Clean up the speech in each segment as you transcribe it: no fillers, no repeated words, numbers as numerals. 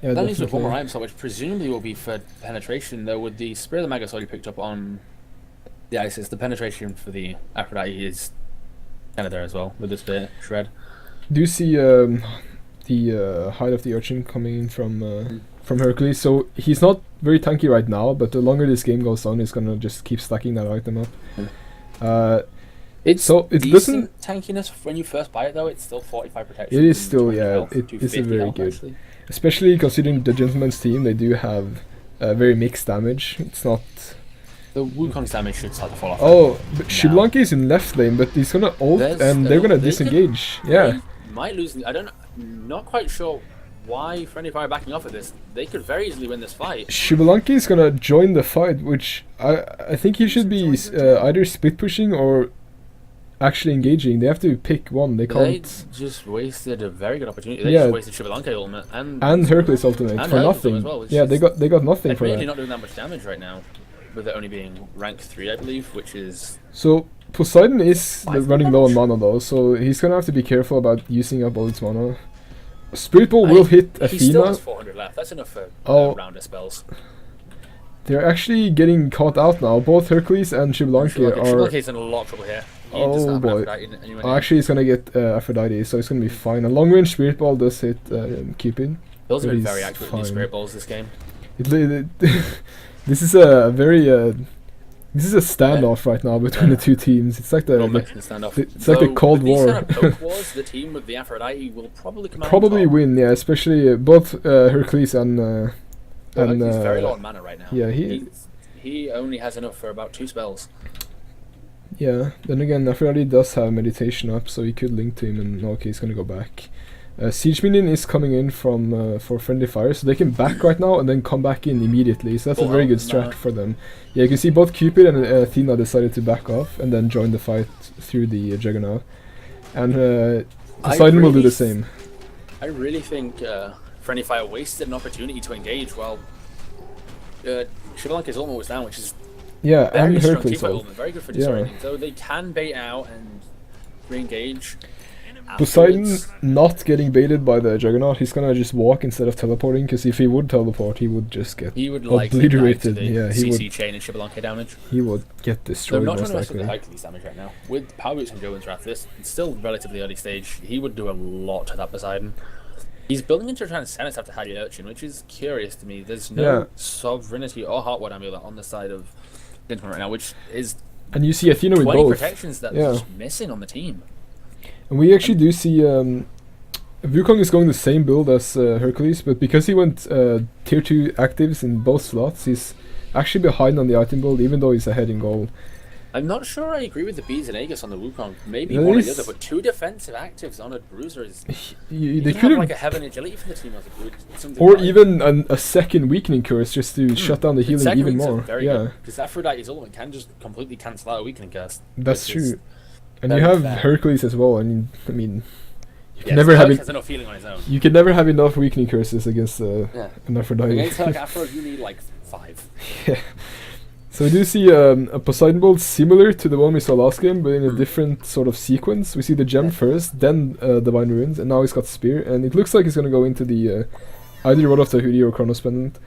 Yeah, that leaves with one more item slot, which presumably will be for penetration, though. With the Spirit of the Magus already picked up on the Isis, the penetration for the Aphrodite is kind of there as well with the Spear Shred. Do you see the Hide of the Urchin coming in from Hercules? So he's not very tanky right now, but the longer this game goes on, he's gonna just keep stacking that item up. It's decent tankiness when you first buy it, though. It's still 45 protection. It is still, yeah, it is very health, good. actually. Especially considering the Gentleman's team, they do have very mixed damage. It's not... The Wukong's damage should start to fall off. Oh, but Xbalanque is in left lane, but he's gonna ult and they're gonna disengage. Yeah. Might lose. Not quite sure why FriendlyFire are backing off of this. They could very easily win this fight. Xbalanque is gonna join the fight, which I think he should be either split pushing or actually engaging. They have to pick one. They can't. They just wasted a very good opportunity. They just wasted Xbalanque ultimate and Hercules ultimate for nothing. Well, yeah, they got nothing for that. They're really not doing that much damage right now, with it only being rank 3, I believe, which is... So Poseidon is running low on mana though, so he's gonna have to be careful about using up all its mana. Spirit Ball will hit Athena. He still has 400 left. That's enough for a round of spells. They're actually getting caught out now. Both Hercules and Xbalanque are... Xbalanque's in a lot of trouble here. Oh boy. Actually, he's gonna get Aphrodite, so it's gonna be fine. A long range Spirit Ball does hit Cupid. Those have been very active with these Spirit Balls this game. This is a very this is a standoff right now between the two teams. It's like the Cold War. The team with the Aphrodite will probably come out probably win, yeah. Especially both Hercules and he's very low on mana right now. Yeah, he only has enough for about 2 spells. Yeah. Then again, Aphrodite does have meditation up, so he could link to him, and okay, he's gonna go back. Siege Minion is coming in from for FriendlyFire, so they can back right now and then come back in immediately. So that's a very good strat for them. Yeah, you can see both Cupid and Athena decided to back off and then join the fight through the Juggernaut. And Poseidon will do the same. I really think FriendlyFire wasted an opportunity to engage while Xbalanque's ultimate was down, which is and Hercules ultimate, very good for disorienting. So they can bait out and re-engage. Poseidon not getting baited by the Juggernaut. He's gonna just walk instead of teleporting, because if he would teleport, he would just get obliterated. Yeah, he would. Chain and Xbalanque damage. He would get destroyed. They're not trying to mess with the Hercules damage right now. With Power Boots and Joven's Wrath, it's still relatively early stage. He would do a lot to that Poseidon. He's building into trying to send us after Hadi Urchin, which is curious to me. There's no sovereignty or Heartward Amulet on the side of Gentleman right now, which is. And you see Athena with 20 both protections that are just missing on the team. And we actually do see Wukong is going the same build as Hercules, but because he went tier 2 actives in both slots, he's actually behind on the item build, even though he's ahead in gold. I'm not sure I agree with the Bees and Aegis on the Wukong. Maybe one or the other, but 2 defensive actives on a Bruiser is... They could have like a Heaven Agility for the team as a good... Or even a second Weakening Curse just to shut down the healing even more. Because Aphrodite's ultimate can just completely cancel out a Weakening Curse. That's true. And you have Hercules as well. I mean, you can never have has enough healing on his own. You can never have enough Weakening Curses against an Aphrodite. Against Aphro, you need like 5. Yeah. So we do see a Poseidon build similar to the one we saw last game, but in a different sort of sequence. We see the gem first, then Divine Ruins, and now he's got Spear, and it looks like he's gonna go into the either Rod of Tahuti or Chronos Pendant.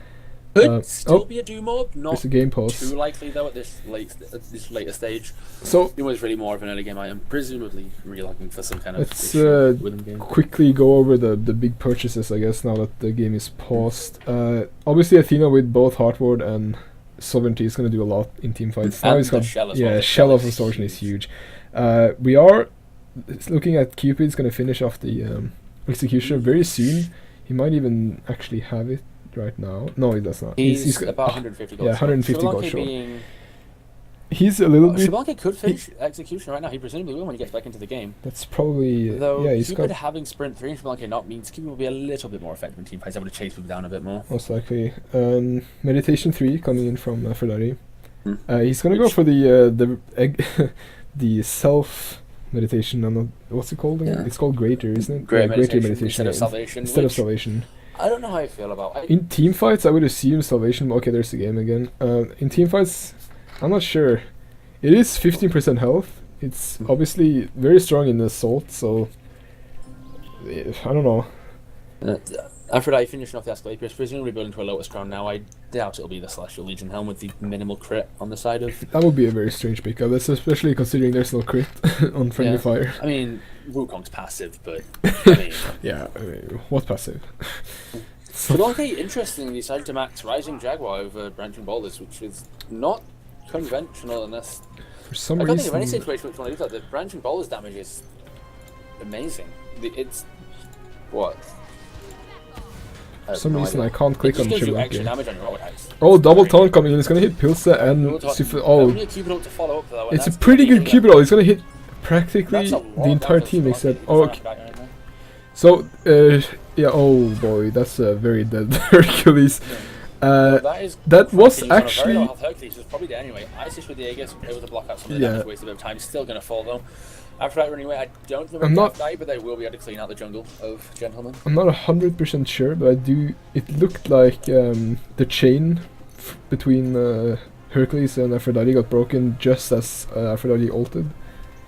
Could still be a Doom Orb, not a game pause. Too likely though at this later stage. So it was really more of an early game item, presumably relogging for some kind of let's quickly go over the big purchases, I guess, now that the game is paused. Obviously Athena with both Heartward and Sovereignty is going to do a lot in team fights. Now he's got Shell of Distortion is huge. We are looking at Cupid's going to finish off the Executioner very soon. He might even actually have it right now. No, he does not. He's about 150 gold. Yeah, 150 gold short. He's a little bit... Xbalanque could finish Executioner right now. He presumably will when he gets back into the game. That's probably... Though he's Cupid having Sprint 3 and Xbalanque not means Cupid will be a little bit more effective in team fights, able to chase people down a bit more. Most likely. Meditation 3 coming in from Aphrodite. He's gonna go for the self meditation. I'm not, what's it called again? It's called Greater, isn't it? Greater meditation instead of Salvation. Instead of Salvation. I don't know how I feel about it. In team fights, I would assume Salvation. Okay, there's the game again. In team fights, I'm not sure. It is 15% health, It's obviously very strong in the assault, so I don't know. Aphrodite finishing off the Asclepius, presumably building to a Lotus Crown now. I doubt it'll be the Celestial Legion helm with the minimal crit on the side of... That would be a very strange pickup, especially considering there's no crit on Friendly Fire. I mean, Wukong's passive, but... I mean, yeah, what passive? But okay, interestingly, decided to max Rising Jaguar over Branching Boulders, which is not conventional unless... For some I reason... can't think of any situation which one to do that. The Branching Boulders damage is amazing. It's... what? For some reason I can't click on Shibuaki. Oh, double taunt coming in. It's gonna hit Pilsa and it's a pretty good Cupid ult. It's gonna hit practically the entire team except... Oh, okay. So, yeah, oh boy, that's a very dead Hercules. That was actually... Hercules was probably dead anyway. Isis with the Aegis, able to block out some of the damage, waste a bit of time. Still gonna fall though. After that running away, I don't think they'll die, but they will be able to clean out the jungle of Gentlemen. I'm not 100% sure, but I do... It looked like the chain between Hercules and Aphrodite got broken just as Aphrodite ulted.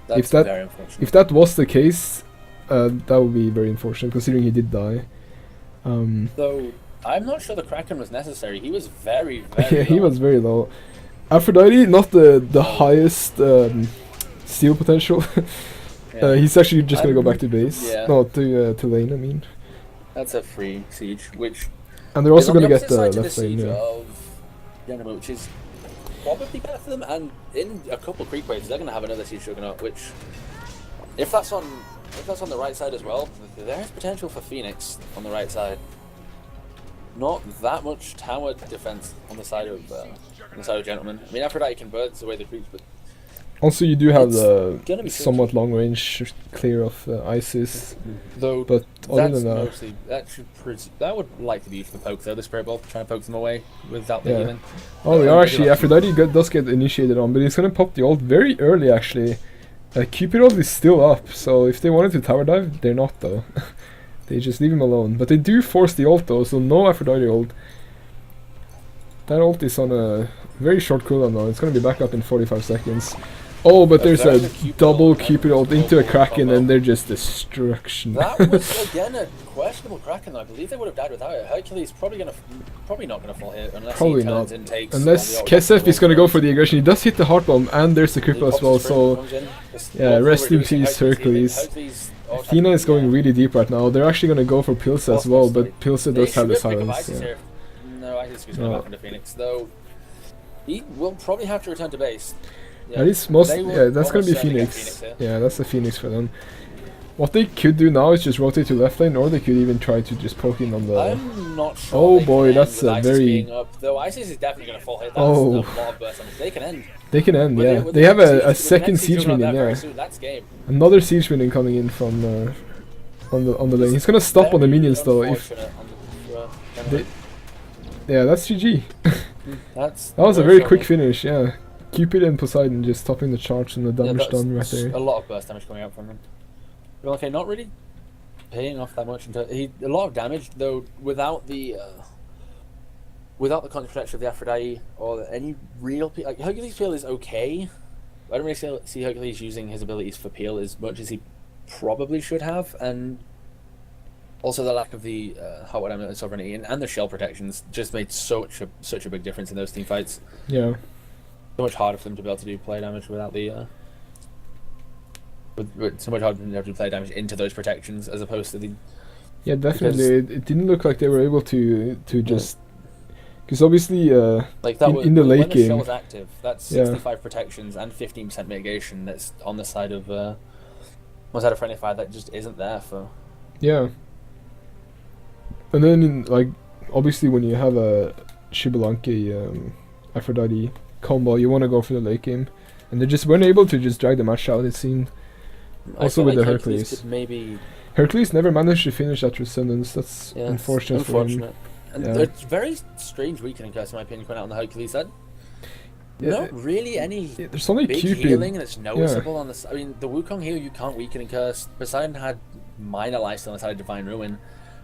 That's very unfortunate. If that was the case, that would be very unfortunate, considering he did die. Though, I'm not sure the Kraken was necessary. He was very, very yeah, he was very low. Aphrodite, not the highest... steal potential. He's actually just gonna go back to base. Yeah. No, to lane, I mean. That's a free siege, which... And they're also gonna get the left lane, which is probably better for them, and in a couple of creep waves, they're gonna have another siege juggernaut, which... If that's on the right side as well, there's potential for Phoenix on the right side. Not that much tower defense on the side of Gentlemen. I mean, Aphrodite can burst away the creeps, but... Also, you do have the somewhat long range clear of Isis, though. But other than that, mostly, that would like to be used for poke though. The Spirit Ball trying to poke them away without the healing. Oh, we are actually Aphrodite does get initiated on, but he's gonna pop the ult very early actually. Cupid ult is still up, so if they wanted to tower dive, they're not though. They just leave him alone, but they do force the ult though, so no Aphrodite ult. That ult is on a very short cooldown now. It's gonna be back up in 45 seconds. Oh, but there's a double Cupid ult into a Kraken and they're just destruction. That was again a questionable Kraken. I believe they would have died without it. Hercules probably not gonna fall here unless he turns and takes. Unless Kesef is gonna go for the aggression. He does hit the heart bomb and there's the cripple as well. So yeah, rest in peace, Hercules. Athena is going really deep right now. They're actually gonna go for Pilsa as well, but Pilsa does have the silence. No, Isis is going back into Phoenix though. He will probably have to return to base. Yeah, that's gonna be Phoenix. Yeah, that's the Phoenix for them. What they could do now is just rotate to left lane, or they could even try to just poke in on the... I'm not sure. Oh boy, that's a very... Though Isis is definitely gonna fall here. That's a lot of burst damage. They can end. They can end, yeah. They have a second siege minion, yeah. That's game. Another siege minion coming in from on the lane. He's gonna stop on the minions though. If yeah, that's GG. That was a very quick finish, yeah. Cupid and Poseidon just topping the charts and the damage done right there. A lot of burst damage coming out from him. Well, okay, not really paying off that much. A lot of damage though, without the constant protection of the Aphrodite or any real peel. Like Hercules' peel is okay. I don't really see Hercules using his abilities for peel as much as he probably should have, and also the lack of the hot water element sovereignty and the shell protections just made such a big difference in those team fights. Yeah. So much harder for them to be able to do play damage without the so much harder for them to be able to play damage into those protections as opposed to the... Yeah, definitely. It didn't look like they were able to just... Because obviously like that in the late game... When the shell was active, that's 65 protections and 15% mitigation that's on the side of Friendly Fire that just isn't there for... Yeah. And then, like, obviously when you have a Shibulanki Aphrodite combo, you want to go for the late game, and they just weren't able to just drag the match out, it seemed. Also with the Hercules. Hercules never managed to finish that Transcendence. That's unfortunate for him. And it's very strange weakening curse in my opinion coming out on the Hercules. That not really any there's only big Cupid. Healing and it's noticeable on this. I mean, the Wukong heal you can't weaken in curse. Poseidon had minor lifesteal on the side of Divine Ruin.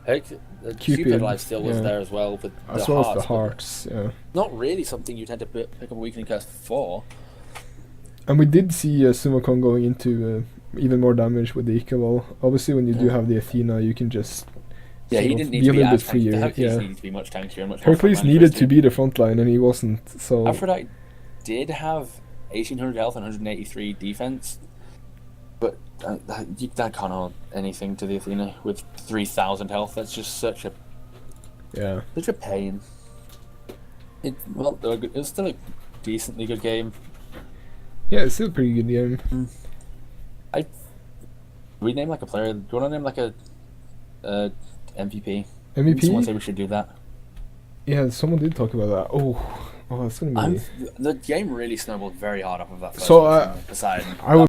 Cupid lifesteal was there as well, but as well as the hearts. Yeah. Not really something you tend to pick up a weakening curse for. And we did see Summocon going into even more damage with the Ikka. Obviously, when you do have the Athena, you can just he didn't need to be as tanky. Hercules needed to be much tankier and much more Hercules needed to be the front line, and he wasn't. So Aphrodite did have 1800 health and 183 defense, but that can't hold anything to the Athena with 3000 health. That's just such a pain. It was still a decently good game. Yeah, it's still a pretty good game. We name like a player. Do you want to name like a MVP? MVP? Someone say we should do that. Yeah, someone did talk about that. Oh, that's gonna be. The game really snowballed very hard off of that. So I would